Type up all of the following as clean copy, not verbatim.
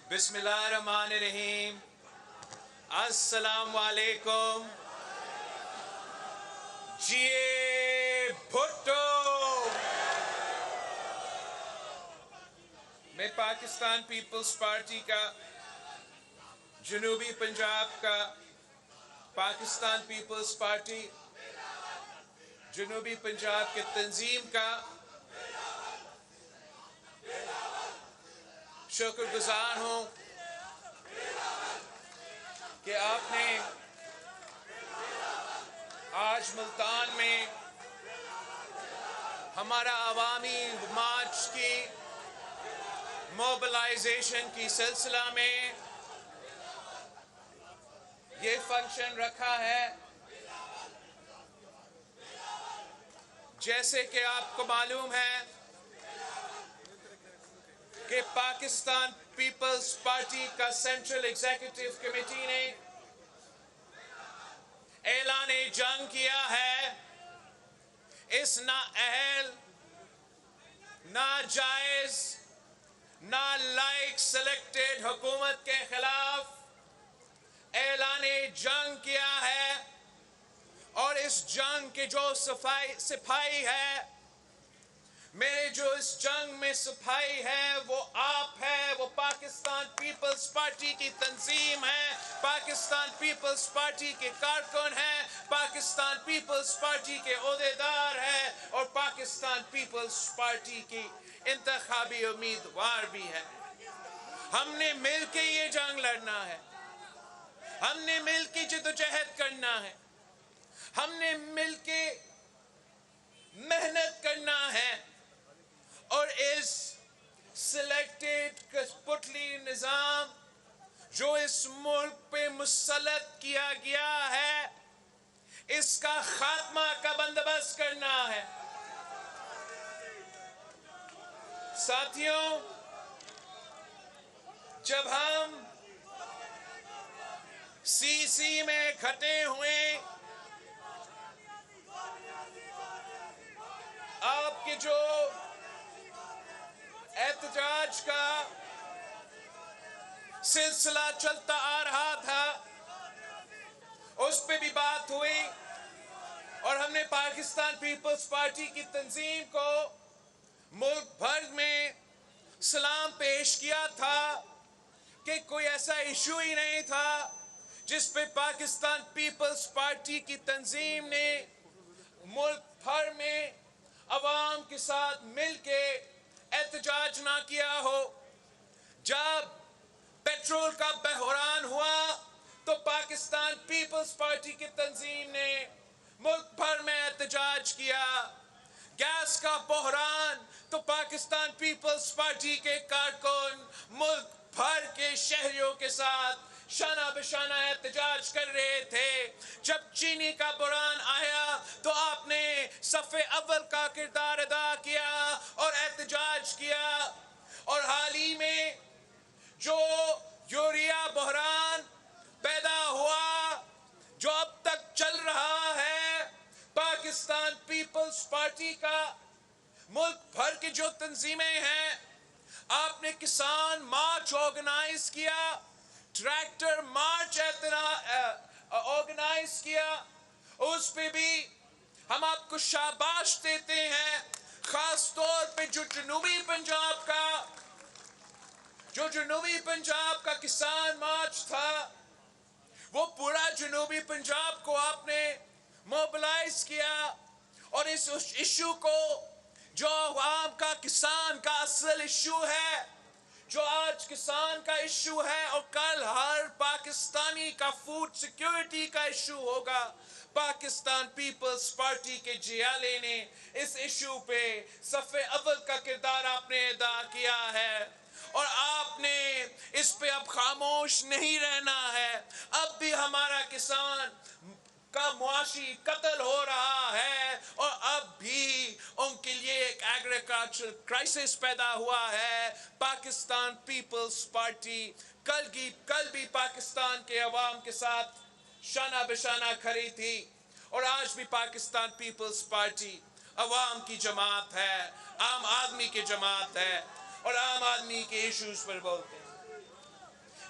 بسم اللہ الرحمن الرحیم. السلام علیکم. جیے بھٹو. میں پاکستان پیپلز پارٹی کا جنوبی پنجاب کا پاکستان پیپلز پارٹی جنوبی پنجاب کے تنظیم کا شکر گزار ہوں کہ آپ نے آج ملتان میں ہمارا عوامی مارچ کی موبلائزیشن کی سلسلہ میں یہ فنکشن رکھا ہے. جیسے کہ آپ کو معلوم ہے کہ پاکستان پیپلز پارٹی کا سینٹرل ایگزیکٹو کمیٹی نے اعلان جنگ کیا ہے اس نااہل، ناجائز، نالائق سلیکٹڈ حکومت کے خلاف اعلان جنگ کیا ہے. اور اس جنگ کے جو سپاہی ہے، میرے جو اس جنگ میں سپاہی ہے وہ آپ ہے، وہ پاکستان پیپلز پارٹی کی تنظیم ہے، پاکستان پیپلز پارٹی کے کارکن ہیں، پاکستان پیپلز پارٹی کے عہدیدار ہیں اور پاکستان پیپلز پارٹی کی انتخابی امیدوار بھی ہے. ہم نے مل کے یہ جنگ لڑنا ہے، ہم نے مل کے جدوجہد کرنا ہے، ہم نے مل کے محنت کرنا ہے اور اس سلیکٹڈ کٹپتلی نظام جو اس ملک پہ مسلط کیا گیا ہے اس کا خاتمہ کا بندوبست کرنا ہے. ساتھیوں، جب ہم سی میں اکٹھے ہوئے، آپ کے جو احتجاج کا سلسلہ چلتا آ رہا تھا اس پہ بھی بات ہوئی اور ہم نے پاکستان پیپلز پارٹی کی تنظیم کو ملک بھر میں سلام پیش کیا تھا کہ کوئی ایسا ایشو ہی نہیں تھا جس پہ پاکستان پیپلز پارٹی کی تنظیم نے ملک بھر میں عوام کے ساتھ مل کے احتجاج نہ کیا ہو. جب پیٹرول کا بحران ہوا تو پاکستان پیپلز پارٹی کی تنظیم نے ملک بھر میں احتجاج کیا. گیس کا بحران تو پاکستان پیپلز پارٹی کے کارکن ملک بھر کے شہریوں کے ساتھ شانہ بشانہ احتجاج کر رہے تھے. جب چینی کا بحران آیا تو آپ نے صف اول کا کردار ادا کیا اور احتجاج کیا. اور حال ہی میں جو یوریا بحران پیدا ہوا جو اب تک چل رہا ہے، پاکستان پیپلز پارٹی کا ملک بھر کی جو تنظیمیں ہیں، آپ نے کسان مارچ آرگنائز کیا، ٹریکٹر مارچ آرگنائز کیا. اس پہ بھی ہم آپ کو شاباش دیتے ہیں. خاص طور پہ جو جنوبی پنجاب کا کسان مارچ تھا، وہ پورا جنوبی پنجاب کو آپ نے موبلائز کیا اور اس ایشو کو جو عوام کا کسان کا اصل ایشو ہے، جو آج کسان کا ایشو ہے اور کل ہر پاکستانی کا فوڈ سیکیورٹی کا ایشو ہوگا، پاکستان پیپلز پارٹی کے جیالے نے اس ایشو پہ صف اول کا کردار آپ نے ادا کیا ہے. اور آپ نے اس پہ اب خاموش نہیں رہنا ہے. اب بھی ہمارا کسان کا معاشی قتل ہو رہا ہے اور اب بھی ان کے لیے ایک ایگریکلچرل کرائسس پیدا ہوا ہے. پاکستان پیپلز پارٹی کل بھی پاکستان کے عوام کے ساتھ شانہ بشانہ کھڑی تھی اور آج بھی پاکستان پیپلز پارٹی عوام کی جماعت ہے، عام آدمی کی جماعت ہے اور عام آدمی کے ایشوز پر بولتے ہیں.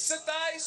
27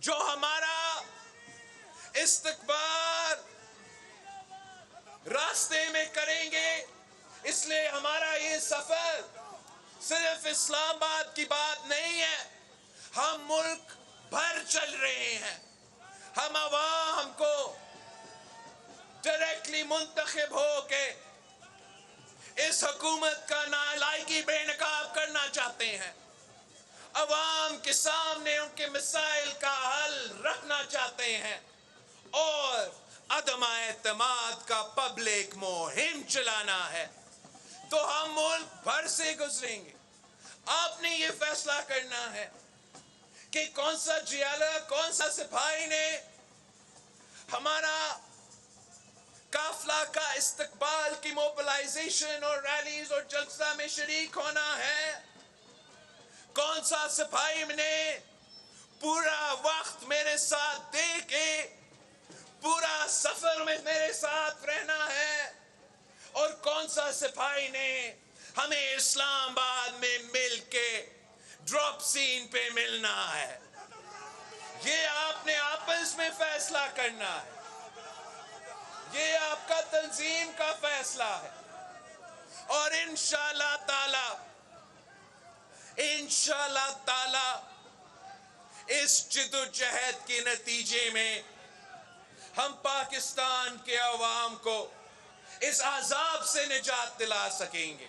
جو ہمارا استقبال راستے میں کریں گے. اس لیے ہمارا یہ سفر صرف اسلام آباد کی بات نہیں ہے. ہم ملک بھر چل رہے ہیں. ہم عوام کو ڈائریکٹلی منتخب ہو کے اس حکومت کا نالائقی بے نقاب کرنا چاہتے ہیں. عوام کے سامنے ان کے مسائل کا حل رکھنا چاہتے ہیں اور عدم اعتماد کا پبلک مہم چلانا ہے. تو ہم ملک بھر سے گزریں گے. آپ نے یہ فیصلہ کرنا ہے کہ کون سا جیالہ کون سا سپاہی نے ہمارا قافلہ کا استقبال کی موبلائزیشن اور ریلیز اور جلسہ میں شریک ہونا ہے. کون سا سپاہی نے پورا وقت میرے ساتھ دے کے پورا سفر میں میرے ساتھ رہنا ہے اور کون سا سپاہی نے ہمیں اسلام آباد میں مل کے ڈراپ سین پہ ملنا ہے. یہ آپ نے آپس میں فیصلہ کرنا ہے. یہ آپ کا تنظیم کا فیصلہ ہے اور انشاءاللہ تعالی اس جدوجہد کے نتیجے میں ہم پاکستان کے عوام کو اس عذاب سے نجات دلا سکیں گے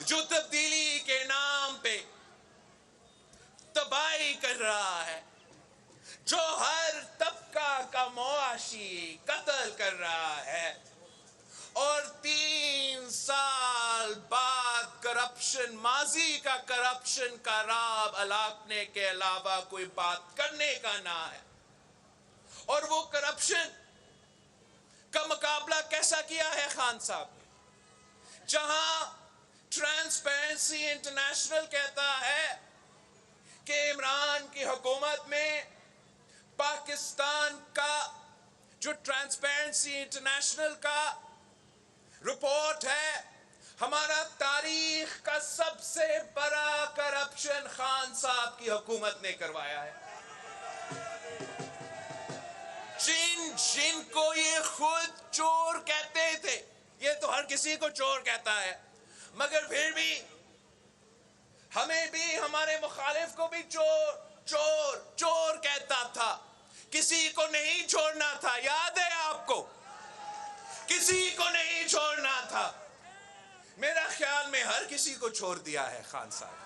جو تبدیلی کے نام پہ تباہی کر رہا ہے, جو ہر طبقہ کا معاشی قتل کر رہا ہے اور 3 سال بعد کرپشن, ماضی کا کرپشن کا راب الاپنے کے علاوہ کوئی بات کرنے کا نہ ہے. اور وہ کرپشن کا مقابلہ کیسا کیا ہے خان صاحب نے؟ جہاں ٹرانسپیرنسی انٹرنیشنل کہتا ہے کہ عمران کی حکومت میں پاکستان کا جو ٹرانسپیرنسی انٹرنیشنل کا رپورٹ ہے, ہمارا تاریخ کا سب سے بڑا کرپشن خان صاحب کی حکومت نے کروایا ہے. جن کو یہ خود چور کہتے تھے, یہ تو ہر کسی کو چور کہتا ہے, مگر پھر بھی ہمیں بھی ہمارے مخالف کو بھی چور کہتا تھا. کسی کو نہیں چھوڑنا تھا, یاد ہے آپ کو؟ کسی کو نہیں چھوڑنا تھا. میرا خیال میں ہر کسی کو چھوڑ دیا ہے خان صاحب.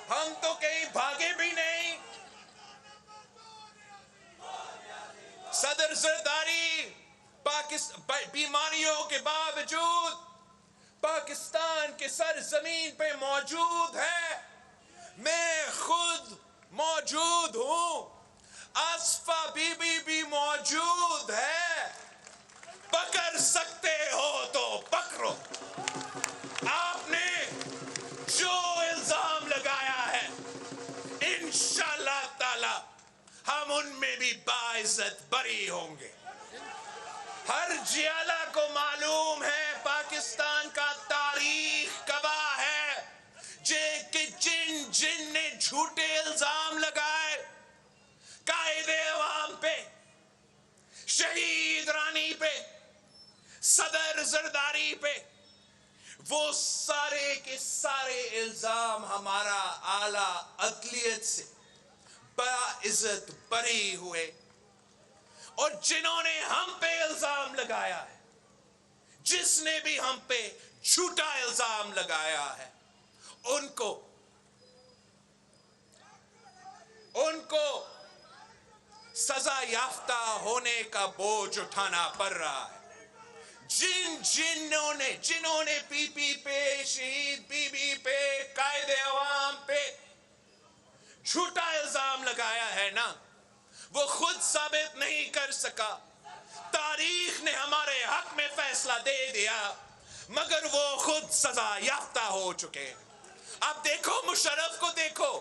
ہم تو کہیں بھاگے بھی نہیں. صدر زرداری بیماریوں کے باوجود پاکستان کے سرزمین پہ موجود ہے. میں خود موجود ہوں, آصفہ بی بی بھی موجود ہے. پکڑ سکتے ہو تو پکڑو. آپ نے جو الزام لگایا ہے انشاءاللہ تعالی ہم ان میں بھی باعزت بری ہوں گے. ہر جیالہ کو معلوم ہے, پاکستان کا تاریخ گواہ ہے کہ جن نے جھوٹے الزام لگائے قائد عوام پہ, شہید رانی پہ, صدر زرداری پہ, وہ سارے کے سارے الزام ہمارا اعلیٰ عدلیت سے باعزت بری ہوئے. اور جنہوں نے ہم پہ الزام لگایا ہے, جس نے بھی ہم پہ جھوٹا الزام لگایا ہے, ان کو سزا یافتہ ہونے کا بوجھ اٹھانا پڑ رہا ہے. جنہوں نے پی پی پہ, شہید بی بی پہ, قائد عوام پہ جھوٹا الزام لگایا ہے نا, وہ خود ثابت نہیں کر سکا. تاریخ نے ہمارے حق میں فیصلہ دے دیا, مگر وہ خود سزا یافتہ ہو چکے. اب دیکھو مشرف کو, دیکھو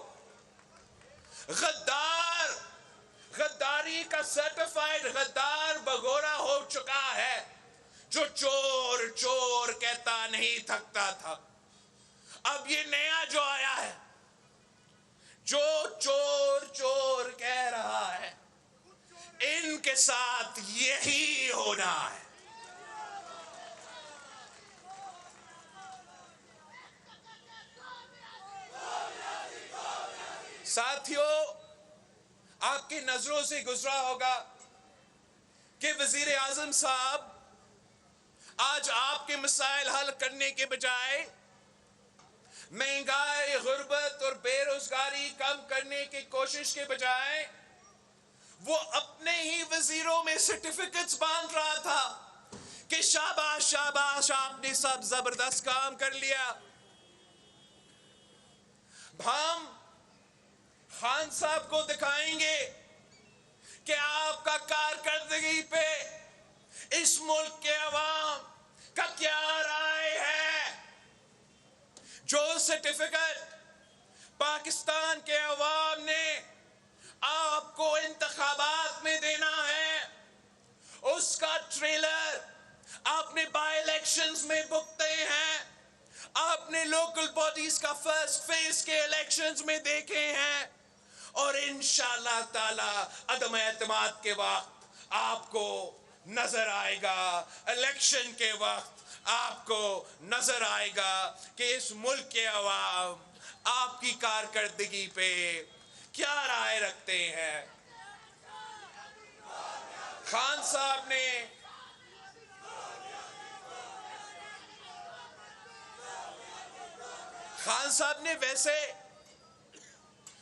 غداری کا سرٹیفائیڈ غدار بگورا ہو چکا ہے, جو چور کہتا نہیں تھکتا تھا. اب یہ نیا جو آیا ہے، جو چور چور کہہ رہا ہے، ان کے ساتھ یہی ہونا ہے۔ ساتھیوں، آپ کی نظروں سے گزرا ہوگا کہ وزیر اعظم صاحب آج آپ کے مسائل حل کرنے کے بجائے مہنگائی، غربت اور بے روزگاری کم کرنے کی کوشش کے بجائے وہ اپنے ہی وزیروں میں سرٹیفکیٹس باندھ رہا تھا کہ شاباش شاباش، آپ نے سب زبردست کام کر لیا۔ ہم خان صاحب کو دکھائیں گے کہ آپ کا کارکردگی پہ اس ملک کے عوام کا کیا رائے ہے۔ جو سرٹیفکیٹ پاکستان کے عوام نے آپ کو انتخابات میں دینا ہے، اس کا ٹریلر آپ نے بائی الیکشنز میں بکتے ہیں، آپ نے لوکل باڈیز کا فرسٹ فیز کے الیکشنز میں دیکھے ہیں، اور انشاءاللہ تعالی عدم اعتماد کے وقت آپ کو نظر آئے گا، الیکشن کے وقت آپ کو نظر آئے گا کہ اس ملک کے عوام آپ کی کارکردگی پہ کیا رائے رکھتے ہیں۔ خان صاحب نے ویسے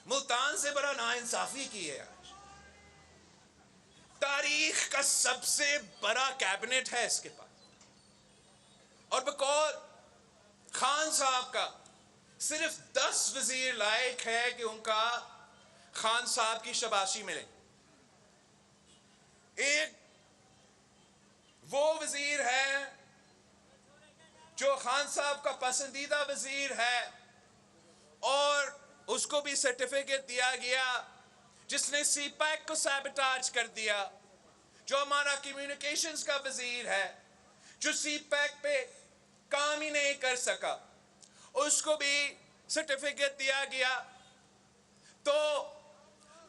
ملتان سے بڑا ناانصافی کی ہے۔ تاریخ کا سب سے بڑا کیبنٹ ہے اس کے پاس، اور بقول خان صاحب کا صرف 10 وزیر لائق ہے کہ ان کا خان صاحب کی شاباشی ملے۔ ایک وہ وزیر ہے جو خان صاحب کا پسندیدہ وزیر ہے اور اس کو بھی سرٹیفکیٹ دیا گیا، جس نے سی پیک کو سیبٹاج کر دیا، جو ہمارا کمیونیکیشنز کا وزیر ہے، جو سی پیک پہ کام ہی نہیں کر سکا، اس کو بھی سرٹیفکیٹ دیا گیا۔ تو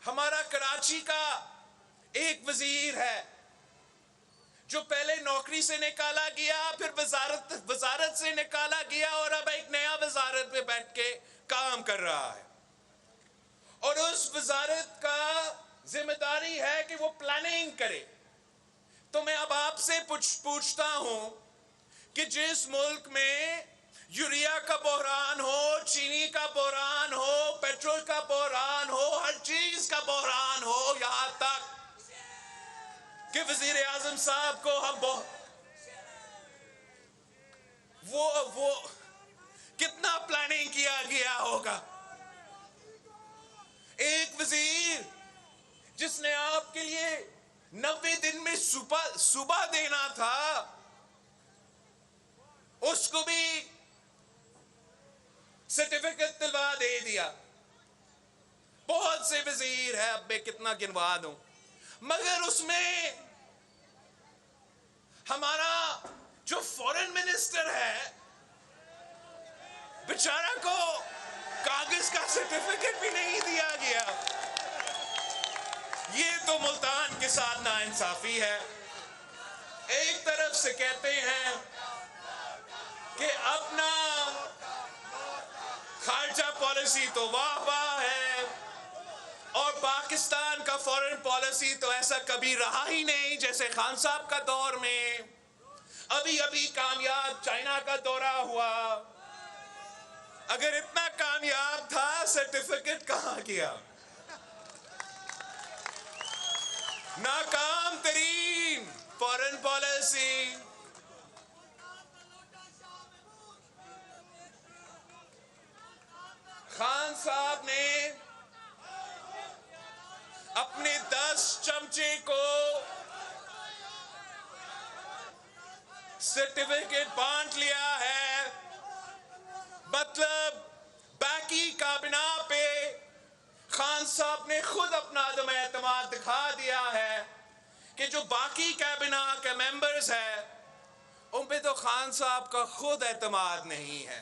ہمارا کراچی کا ایک وزیر ہے جو پہلے نوکری سے نکالا گیا، پھر وزارت سے نکالا گیا، اور اب ایک نیا وزارت میں بیٹھ کے کام کر رہا ہے، اور اس وزارت کا ذمہ داری ہے کہ وہ پلاننگ کرے۔ تو میں اب آپ سے پوچھتا ہوں کہ جس ملک میں یوریا کا بحران ہو، چینی کا بحران ہو، پیٹرول کا بحران ہو، ہر چیز کا بحران ہو، یہاں تک کہ وزیر اعظم صاحب کو ہم وہ کتنا پلاننگ کیا گیا ہوگا۔ ایک وزیر جس نے آپ کے لیے 90 دن میں صبح دینا تھا، اس کو بھی سرٹیفکیٹ دلوا دے دیا۔ بہت سے وزیر ہیں، اب میں کتنا گنوا دوں، مگر اس میں ہمارا جو فورن منسٹر ہے، بیچارہ کو کاغذ کا سرٹیفکیٹ بھی نہیں دیا گیا۔ یہ تو ملتان کے ساتھ ناانصافی ہے۔ ایک طرف سے کہتے ہیں کہ اپنا خارجہ پالیسی تو واہ واہ ہے، اور پاکستان کا فورن پالیسی تو ایسا کبھی رہا ہی نہیں جیسے خان صاحب کا دور میں۔ ابھی کامیاب چائنا کا دورہ ہوا، اگر اتنا کامیاب تھا سرٹیفکیٹ کہاں گیا؟ ناکام ترین فورن پالیسی۔ خان صاحب نے اپنے 10 چمچے کو سرٹیفکیٹ بانٹ لیا ہے، مطلب باقی کابینہ پہ خان صاحب نے خود اپنا عدم اعتماد دکھا دیا ہے کہ جو باقی کابینہ کے ممبرز ہیں ان پہ تو خان صاحب کا خود اعتماد نہیں ہے۔